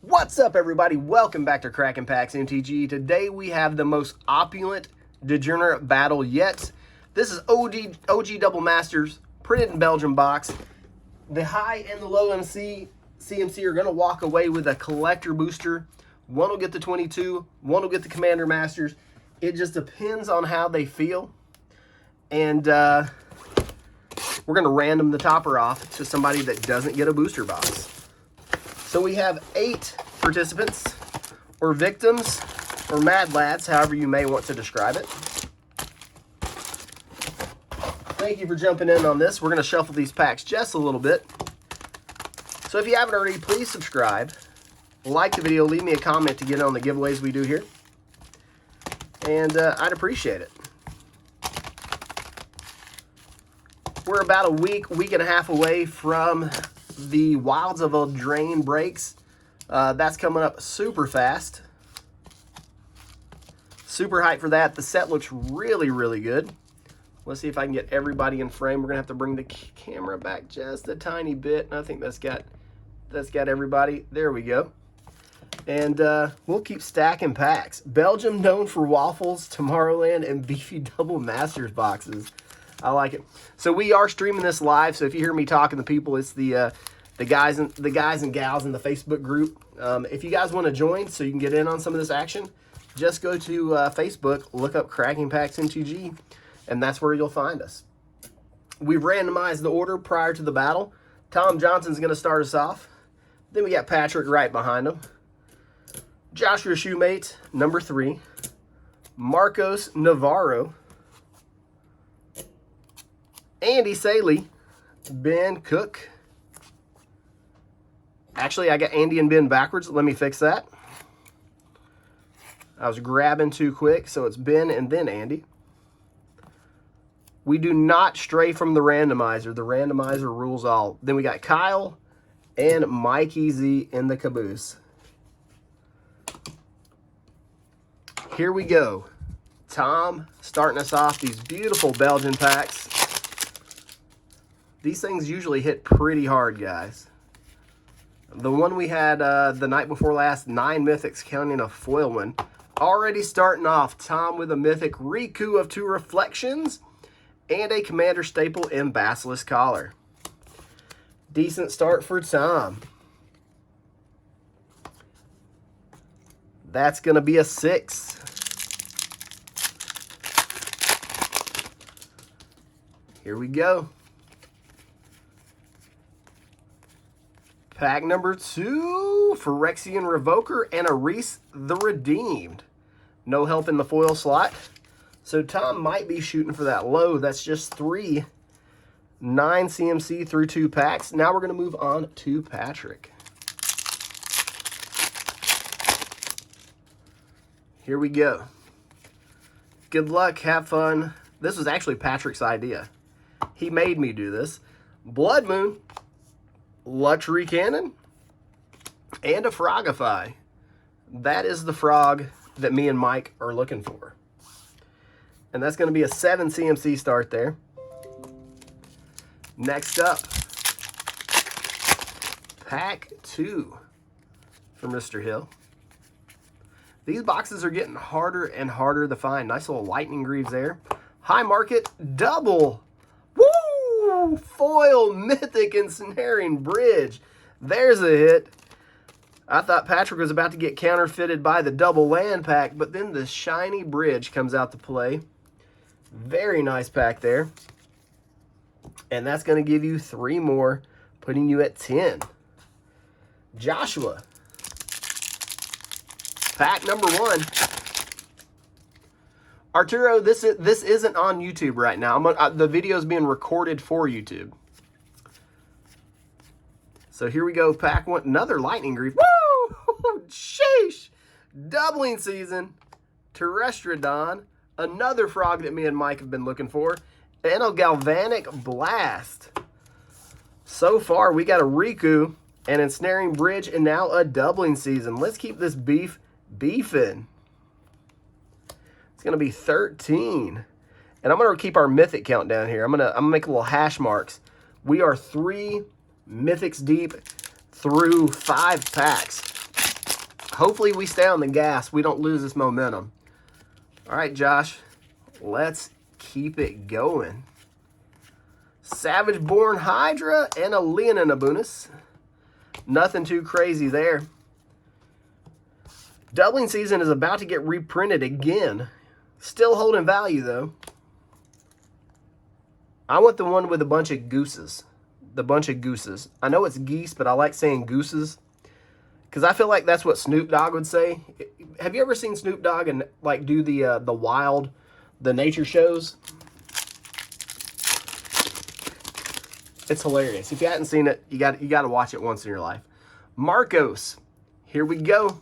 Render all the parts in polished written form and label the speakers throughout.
Speaker 1: What's up, everybody? Welcome back to Cracking Packs MTG. Today we have the most opulent Degenerate battle yet. This is OG Double Masters, printed in Belgium box. The high and the low CMC are going to walk away with a collector booster. One will get the 22, one will get the Commander Masters. It just depends on how they feel. And we're going to random the topper off to somebody that doesn't get a booster box. So we have 8 participants, or victims, or mad lads, however you may want to describe it. Thank you for jumping in on this. We're going to shuffle these packs just a little bit. So if you haven't already, please subscribe, like the video, leave me a comment to get on the giveaways we do here. And I'd appreciate it. We're about a week and a half away from the Wilds of Eldraine breaks. That's coming up super fast. Super hyped for that. The set looks really, really good. Let's see if I can get everybody in frame. We're gonna have to bring the camera back just a tiny bit. I think that's got everybody. There we go. And we'll keep stacking packs. Belgium known for waffles, Tomorrowland, and beefy double masters boxes. I like it. So we are streaming this live. So if you hear me talking to people, it's the guys and gals in the Facebook group. If you guys want to join so you can get in on some of this action, just go to Facebook, look up Cracking Packs MTG, and that's where you'll find us. We've randomized the order prior to the battle. Tom Johnson's going to start us off. Then we got Patrick right behind him. Joshua Shoemate, number 3. Marcos Navarro. Andy Saley. Ben Cook. Actually, I got Andy and Ben backwards. Let me fix that. I was grabbing too quick, so it's Ben and then Andy. We do not stray from the randomizer. The randomizer rules all. Then we got Kyle and Mikey Z in the caboose. Here we go. Tom starting us off these beautiful Belgian packs. These things usually hit pretty hard, guys. The one we had the night before last, 9 mythics, counting a foil one. Already starting off, Tom with a mythic Riku of 2 Reflections and a Commander staple in Basilisk Collar. Decent start for Tom. That's going to be a 6. Here we go. Pack number 2, Phyrexian Revoker and a Reese the Redeemed. No help in the foil slot. So Tom might be shooting for that low. That's just 3. 9 CMC through 2 packs. Now we're going to move on to Patrick. Here we go. Good luck. Have fun. This was actually Patrick's idea. He made me do this. Blood Moon. Luxury Cannon, and a Frogify. That is the frog that me and Mike are looking for. And that's going to be a 7 CMC start there. Next up, pack 2 for Mr. Hill. These boxes are getting harder and harder to find. Nice little Lightning Greaves there. High Market Double. Foil Mythic Ensnaring Bridge. There's a hit. I thought Patrick was about to get counterfeited by the double land pack, but then the shiny bridge comes out to play. Very nice pack there. And that's going to give you 3 more, putting you at 10. Joshua. Pack number 1. Arturo, this isn't on YouTube right now. The video is being recorded for YouTube. So here we go, pack 1. Another Lightning Greave. Woo! Sheesh! Doubling Season. Terrestrodon. Another frog that me and Mike have been looking for. And a Galvanic Blast. So far, we got a Riku, an Ensnaring Bridge, and now a Doubling Season. Let's keep this beefing. It's going to be 13. And I'm going to keep our mythic count down here. I'm going to make a little hash marks. We are 3 mythics deep through 5 packs. Hopefully we stay on the gas. We don't lose this momentum. All right, Josh, let's keep it going. Savage Born Hydra and a Leoninabunus. Nothing too crazy there. Doubling season is about to get reprinted again. Still holding value, though. I want the one with a bunch of gooses. The bunch of gooses. I know it's geese, but I like saying gooses, because I feel like that's what Snoop Dogg would say. Have you ever seen Snoop Dogg and like do the nature shows? It's hilarious. If you hadn't seen it, you got to watch it once in your life. Marcos, here we go.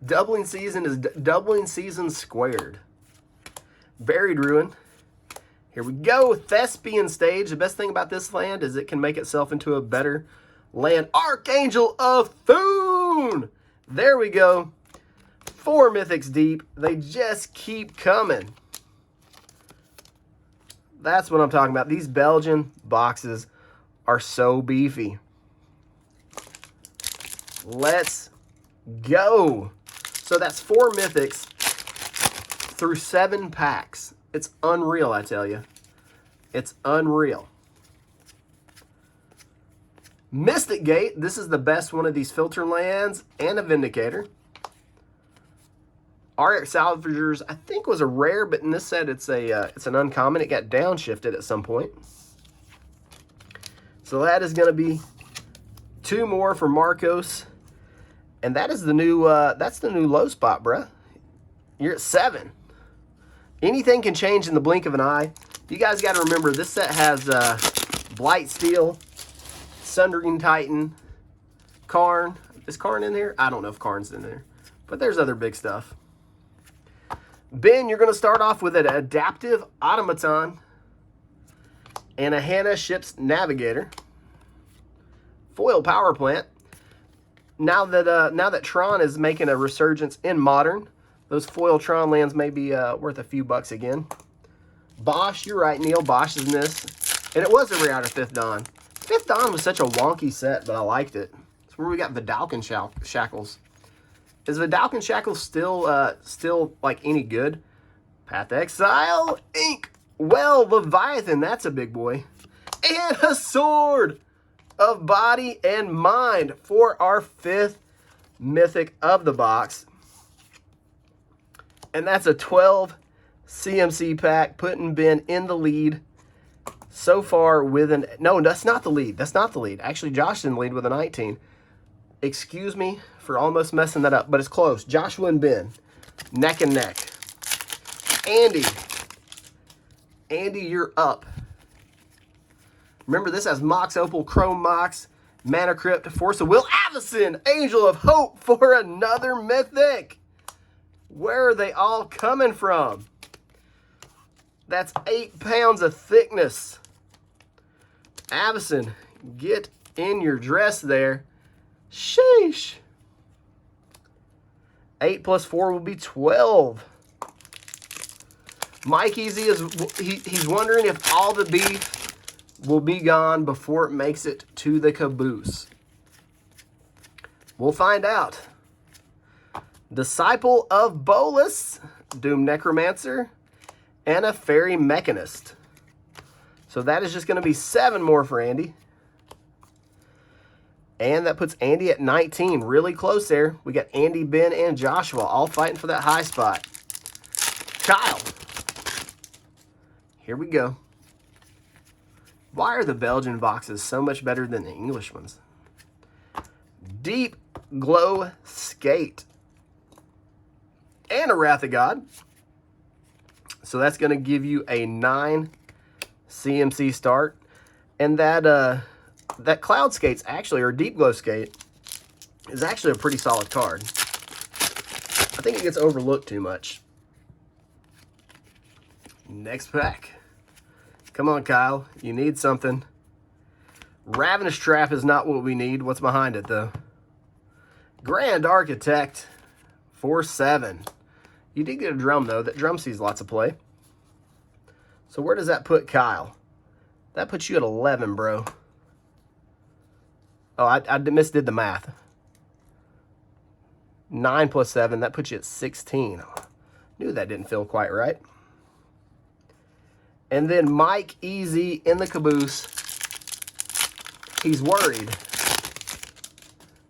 Speaker 1: Doubling season is doubling season squared. Buried Ruin. Here we go. Thespian Stage. The best thing about this land is it can make itself into a better land. Archangel of Thune. There we go. 4 mythics deep. They just keep coming. That's what I'm talking about. These Belgian boxes are so beefy. Let's go. So that's 4 mythics through 7 packs. It's unreal, I tell you. It's unreal. Mystic Gate. This is the best one of these filter lands and a Vindicator. RX Salvagers, I think, was a rare, but in this set it's an uncommon. It got downshifted at some point. So that is going to be 2 more for Marcos. And that is the new that's the new low spot, bruh. You're at 7. Anything can change in the blink of an eye. You guys got to remember, this set has Blightsteel, Sundering Titan, Karn. Is Karn in there? I don't know if Karn's in there. But there's other big stuff. Ben, you're going to start off with an Adaptive Automaton and a Hannah Ship's Navigator. Foil Power Plant. Now that Tron is making a resurgence in Modern, those foil Tron lands may be worth a few bucks again. Bosch, you're right, Neil. Bosch is in this. And it was a rare out of 5th Dawn. 5th Dawn was such a wonky set, but I liked it. It's where we got Vidalcan Shackles. Is Vidalcan Shackles still like any good? Path Exile, Ink. Well, Leviathan, that's a big boy. And a Sword of Body and Mind for our 5th mythic of the box. And that's a 12 CMC pack, putting Ben in the lead so far with an... No, that's not the lead. That's not the lead. Actually, Josh in the lead with a 19. Excuse me for almost messing that up, but it's close. Joshua and Ben, neck and neck. Andy, you're up. Remember, this has Mox Opal, Chrome Mox, Mana Crypt, Force of Will, Avacyn, Angel of Hope for another mythic. Where are they all coming from? That's 8 pounds of thickness. Avacyn, get in your dress there. Sheesh. 8 plus 4 will be 12. Mike Easy he's wondering if all the beef will be gone before it makes it to the caboose. We'll find out. Disciple of Bolas, Doom Necromancer, and a Fairy Mechanist. So that is just going to be 7 more for Andy. And that puts Andy at 19. Really close there. We got Andy, Ben, and Joshua all fighting for that high spot. Kyle. Here we go. Why are the Belgian boxes so much better than the English ones? Deep Glow Skate. And a Wrath of God. So that's going to give you a 9 CMC start. And that Cloud Skate's actually, or Deep Glow Skate, is actually a pretty solid card. I think it gets overlooked too much. Next pack. Come on, Kyle. You need something. Ravenous Trap is not what we need. What's behind it, though? Grand Architect for 7. You did get a drum, though. That drum sees lots of play. So where does that put Kyle? That puts you at 11, bro. Oh, I misdid the math. 9 plus 7, that puts you at 16. Knew that didn't feel quite right. And then Mike Easy in the caboose. He's worried.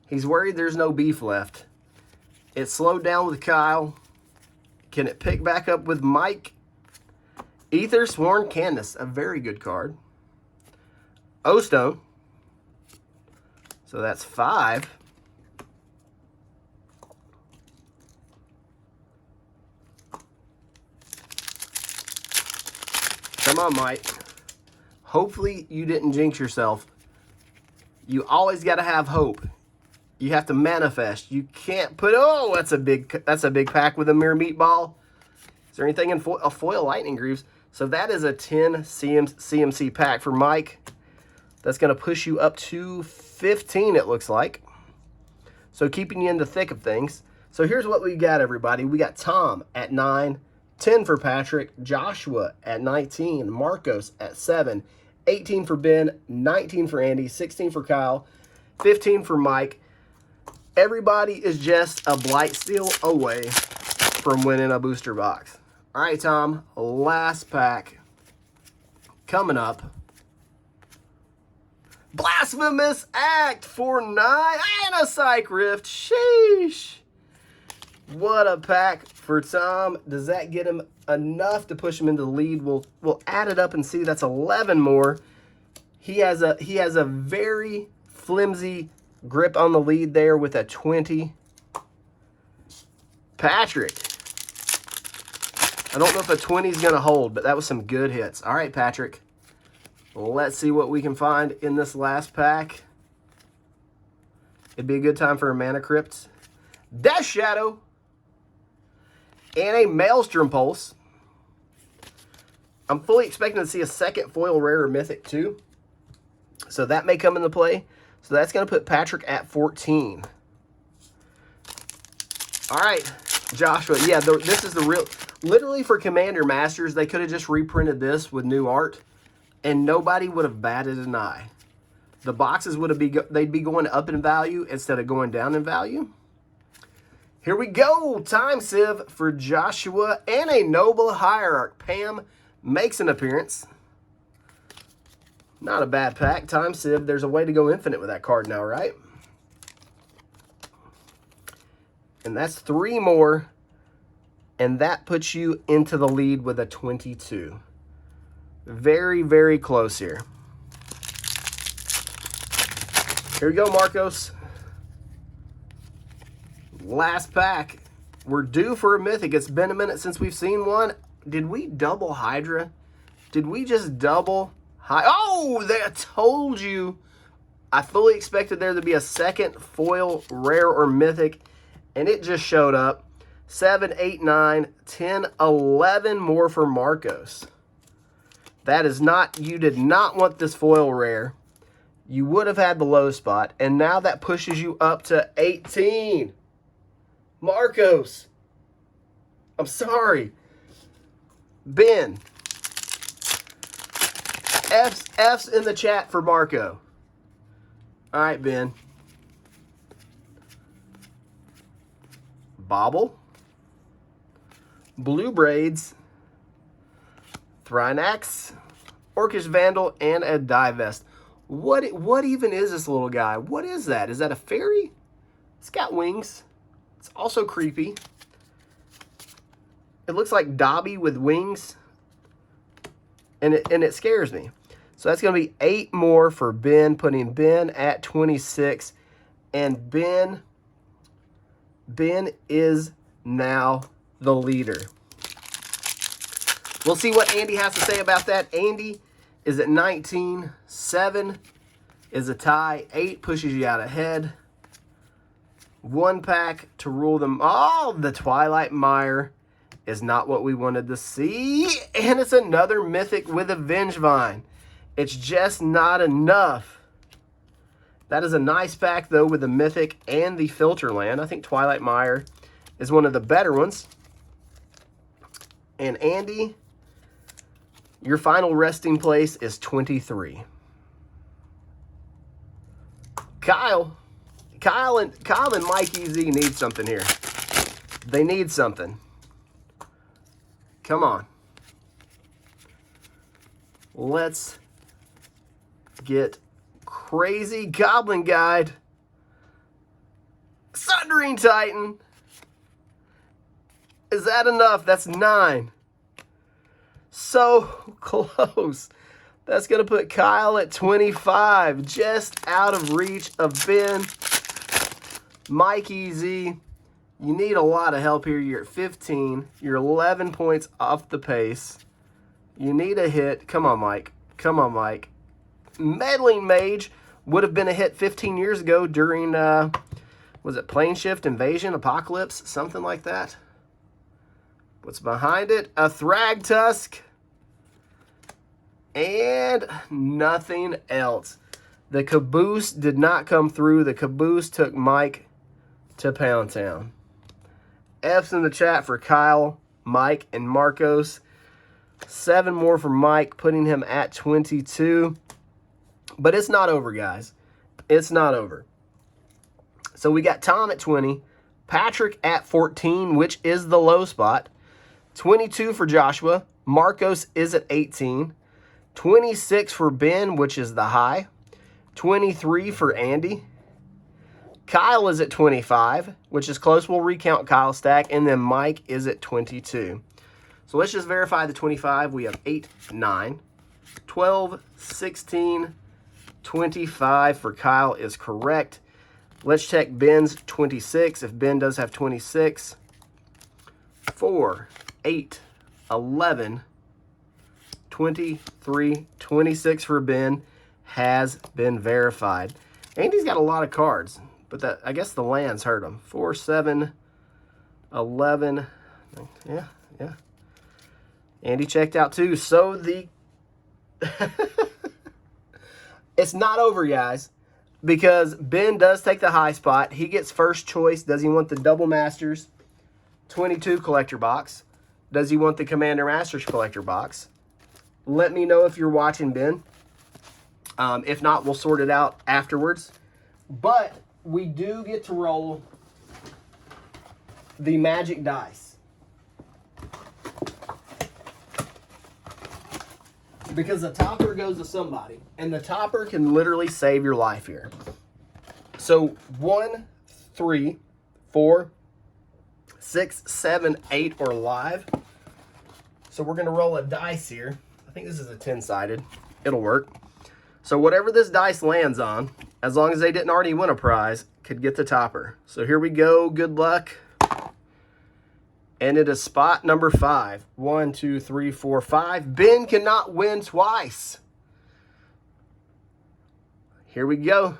Speaker 1: He's worried there's no beef left. It slowed down with Kyle. Can it pick back up with Mike? Ether Sworn Candace, a very good card. O-Stone. So that's 5. Come on, Mike. Hopefully you didn't jinx yourself. You always got to have hope. You have to manifest. You can't put, oh, that's a big pack with a mirror meatball. Is there anything in a foil lightning grooves? So that is a 10 CMC pack for Mike. That's going to push you up to 15, it looks like. So keeping you in the thick of things. So here's what we got, everybody. We got Tom at 9, 10 for Patrick, Joshua at 19, Marcos at 7, 18 for Ben, 19 for Andy, 16 for Kyle, 15 for Mike. Everybody is just a blight steal away from winning a booster box. All right, Tom, last pack coming up. Blasphemous Act for 9 and a Psych Rift. Sheesh. What a pack for Tom. Does that get him enough to push him into the lead? We'll add it up and see. That's 11 more. He has a very flimsy grip on the lead there with a 20. Patrick. I don't know if a 20 is going to hold, but that was some good hits. All right, Patrick. Let's see what we can find in this last pack. It'd be a good time for a Mana Crypt. Death Shadow. And a Maelstrom Pulse. I'm fully expecting to see a second foil rare or mythic too. So that may come into play. So that's going to put Patrick at 14. All right, Joshua. Yeah, this is the real... Literally for Commander Masters, they could have just reprinted this with new art, and nobody would have batted an eye. The boxes would have they'd be going up in value instead of going down in value. Here we go. Time Sieve for Joshua and a Noble Hierarch. Pam makes an appearance. Not a bad pack. Time Sieve. There's a way to go infinite with that card now, right? And that's 3 more. And that puts you into the lead with a 22. Very, very close here. Here we go, Marcos. Last pack. We're due for a mythic. It's been a minute since we've seen one. Did we double Hydra? Did we just double Hydra? Oh, I told you. I fully expected there to be a second foil rare or mythic, and it just showed up. 7, 8, 9, 10, 11 more for Marcos. That is not, you did not want this foil rare. You would have had the low spot, and now that pushes you up to 18. Marcos. I'm sorry. Ben. F's in the chat for Marco. All right, Ben. Bobble. Blue Braids, Thrynax, Orcish Vandal, and a Divest. What even is this little guy? What is that? Is that a fairy? It's got wings. It's also creepy. It looks like Dobby with wings, and it scares me. So that's going to be 8 more for Ben, putting Ben at 26, and Ben is now the leader. We'll see what Andy has to say about that. Andy is at 19. 7 is a tie. 8 pushes you out ahead. 1 pack to rule them all. The Twilight Mire is not what we wanted to see. And it's another mythic with a Vengevine. It's just not enough. That is a nice pack, though, with the mythic and the filter land. I think Twilight Mire is one of the better ones. And Andy, your final resting place is 23. Kyle, Kyle and Mike EZ need something here. They need something. Come on. Let's get crazy. Goblin Guide. Sundering Titan. Is that enough? That's 9. So close. That's going to put Kyle at 25. Just out of reach of Ben. Mike EZ. You need a lot of help here. You're at 15. You're 11 points off the pace. You need a hit. Come on, Mike. Come on, Mike. Meddling Mage would have been a hit 15 years ago during, was it Plane Shift, Invasion, Apocalypse, something like that? What's behind it? A Thragtusk. And nothing else. The caboose did not come through. The caboose took Mike to Pound Town. F's in the chat for Kyle, Mike, and Marcos. 7 more for Mike, putting him at 22. But it's not over, guys. It's not over. So we got Tom at 20. Patrick at 14, which is the low spot. 22 for Joshua. Marcos is at 18. 26 for Ben, which is the high. 23 for Andy. Kyle is at 25, which is close. We'll recount Kyle's stack. And then Mike is at 22. So let's just verify the 25. We have 8, 9, 12, 16, 25 for Kyle is correct. Let's check Ben's 26. If Ben does have 26. 4, 8, 11, 23, 26 for Ben has been verified. Andy's got a lot of cards, but that, I guess the lands hurt him. 4, 7, 11. Yeah. Andy checked out too. So the it's not over, guys, because Ben does take the high spot. He gets first choice. Does he want the Double Masters 22 collector box? Does he want the Commander Masters collector box? Let me know if you're watching, Ben. If not, we'll sort it out afterwards. But we do get to roll the Magic Dice. Because the topper goes to somebody. And the topper can literally save your life here. So 1, 3, 4, 6, 7, 8 are live. So we're going to roll a dice here. I think this is a 10-sided. It'll work. So whatever this dice lands on, as long as they didn't already win a prize, could get the topper. So here we go. Good luck. And it is spot number 5. 1, 2, 3, 4, 5. Ben cannot win twice. Here we go.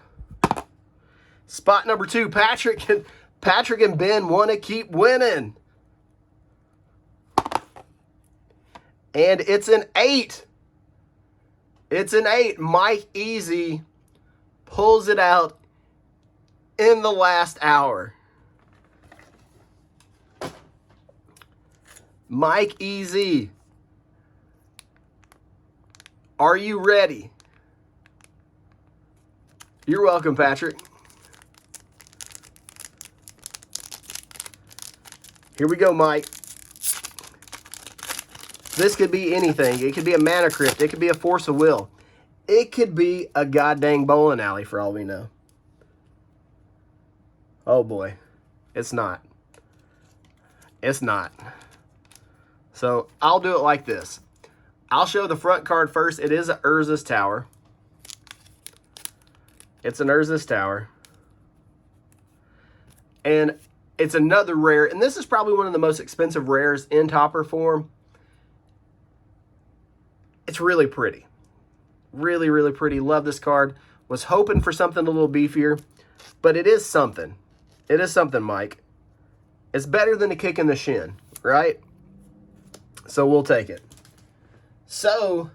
Speaker 1: Spot number 2. Patrick and Ben want to keep winning. And it's an 8. It's an 8. Mike EZ pulls it out in the last hour. Mike EZ, are you ready? You're welcome, Patrick. Here we go, Mike. This could be anything. It could be a Mana Crypt. It could be a Force of Will. It could be a goddamn bowling alley for all we know. Oh boy. It's not. It's not. So I'll do it like this. I'll show the front card first. It is an Urza's Tower. It's an Urza's Tower. And it's another rare. And this is probably one of the most expensive rares in topper form. It's really pretty. Really, really pretty. Love this card. Was hoping for something a little beefier. But it is something. It is something, Mike. It's better than a kick in the shin, right? So we'll take it. So,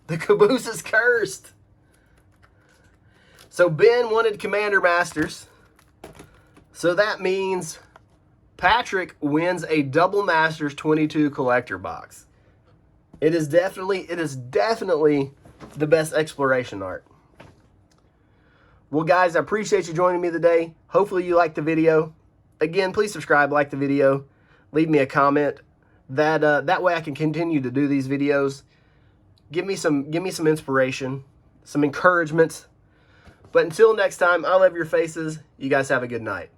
Speaker 1: the caboose is cursed. So Ben wanted Commander Masters. So that means Patrick wins a Double Masters 22 collector box. It is definitely the best exploration art. Well, guys, I appreciate you joining me today. Hopefully you liked the video. Again, please subscribe, like the video, leave me a comment. That way I can continue to do these videos. Give me some inspiration, some encouragement. But until next time, I love your faces. You guys have a good night.